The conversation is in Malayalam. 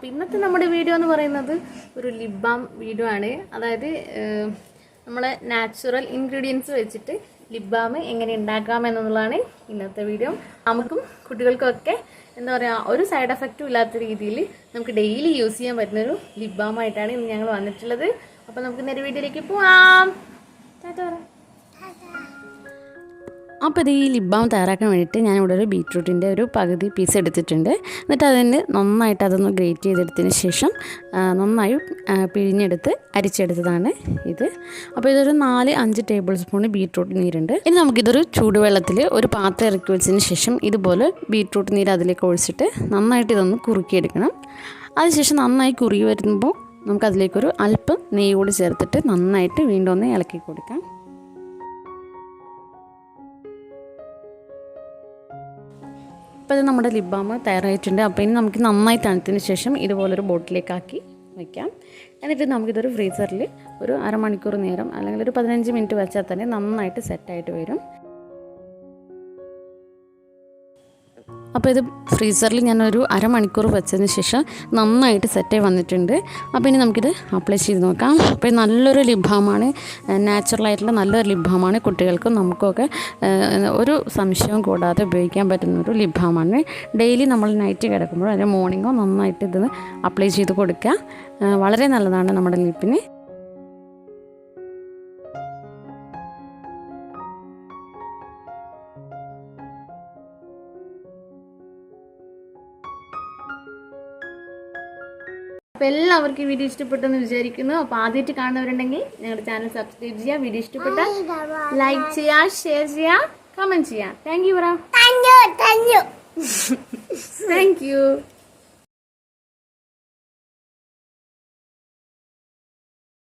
അപ്പോൾ ഇന്നത്തെ നമ്മുടെ വീഡിയോ എന്ന് പറയുന്നത് ഒരു ലിപ് ബാം വീഡിയോ ആണ്. അതായത് നമ്മളെ നാച്ചുറൽ ഇൻഗ്രീഡിയൻസ് വെച്ചിട്ട് ലിപ് ബാം എങ്ങനെ ഉണ്ടാക്കാം എന്നുള്ളതാണ് ഇന്നത്തെ വീഡിയോ. നമുക്കും കുട്ടികൾക്കൊക്കെ എന്താ പറയുക, ഒരു സൈഡ് എഫക്റ്റും ഇല്ലാത്ത രീതിയിൽ നമുക്ക് ഡെയിലി യൂസ് ചെയ്യാൻ പറ്റുന്നൊരു ലിപ് ബാം ആയിട്ടാണ് ഇന്ന് ഞങ്ങൾ വന്നിട്ടുള്ളത്. അപ്പോൾ നമുക്ക് നേരെ വീഡിയോയിലേക്ക് പോവാം. അപ്പോൾ ഇത് ഈ ലിപ് ബാം തയ്യാറാക്കാൻ വേണ്ടിയിട്ട് ഞാനിവിടെ ഒരു ബീറ്റ്റൂട്ടിൻ്റെ ഒരു പകുതി പീസ് എടുത്തിട്ടുണ്ട്. എന്നിട്ട് അതിന് നന്നായിട്ട് അതൊന്ന് ഗ്രേറ്റ് ചെയ്തെടുത്തതിന് ശേഷം നന്നായി പിഴിഞ്ഞെടുത്ത് അരിച്ചെടുത്തതാണ് ഇത്. അപ്പോൾ ഇതൊരു 4-5 ടേബിൾ സ്പൂൺ ബീറ്റ്റൂട്ട് നീരുണ്ട്. ഇനി നമുക്കിതൊരു ചൂടുവെള്ളത്തിൽ ഒരു പാത്രം ഇറക്കി വെച്ചതിന് ശേഷം ഇതുപോലെ ബീറ്റ്റൂട്ട് നീര് അതിലേക്ക് ഒഴിച്ചിട്ട് നന്നായിട്ട് ഇതൊന്ന് കുറുക്കിയെടുക്കണം. അതിനുശേഷം നന്നായി കുറുകി വരുമ്പോൾ നമുക്കതിലേക്കൊരു അല്പം നെയ്യ് കൂടി ചേർത്തിട്ട് നന്നായിട്ട് വീണ്ടും ഒന്ന് ഇളക്കി കൊടുക്കാം. അപ്പോൾ ഇത് നമ്മുടെ ലിപ് ബാം തയ്യാറായിട്ടുണ്ട്. അപ്പോൾ ഇനി നമുക്ക് നന്നായി തണുത്തതിന് ശേഷം ഇതുപോലൊരു ബോട്ടിലേക്കാക്കി വയ്ക്കാം. എന്നിട്ട് നമുക്കിതൊരു ഫ്രീസറിൽ ഒരു അരമണിക്കൂർ നേരം അല്ലെങ്കിൽ ഒരു 15 മിനിറ്റ് വെച്ചാൽ തന്നെ നന്നായിട്ട് സെറ്റായിട്ട് വരും. അപ്പോൾ ഇത് ഫ്രീസറിൽ ഞാനൊരു അരമണിക്കൂർ വെച്ചതിന് ശേഷം നന്നായിട്ട് സെറ്റായി വന്നിട്ടുണ്ട്. അപ്പോൾ ഇനി നമുക്കിത് അപ്ലൈ ചെയ്ത് നോക്കാം. അപ്പോൾ നല്ലൊരു ലിപ് ബാമാണ്, നാച്ചുറലായിട്ടുള്ള നല്ലൊരു ലിപ് ബാമാണ്. കുട്ടികൾക്കും നമുക്കൊക്കെ ഒരു സംശയവും കൂടാതെ ഉപയോഗിക്കാൻ പറ്റുന്നൊരു ലിപ് ബാമാണ്. ഡെയിലി നമ്മൾ നൈറ്റ് കിടക്കുമ്പോൾ അല്ലെങ്കിൽ മോർണിംഗോ നന്നായിട്ട് ഇത് അപ്ലൈ ചെയ്ത് കൊടുക്കുക. വളരെ നല്ലതാണ് നമ്മുടെ ലിപ്പിന്. അപ്പോൾ എല്ലാവർക്കും ഈ വീഡിയോ ഇഷ്ടപ്പെട്ടെന്ന് വിചാരിക്കുന്നു. അപ്പോൾ ആദ്യമായിട്ട് കാണുന്നവരുണ്ടെങ്കിൽ ഞങ്ങളുടെ ചാനൽ സബ്സ്ക്രൈബ് ചെയ്യുക, വീഡിയോ ഇഷ്ടപ്പെട്ടാൽ ലൈക്ക് ചെയ്യുക, ഷെയർ ചെയ്യുക, കമൻറ്റ് ചെയ്യുക. Thank you.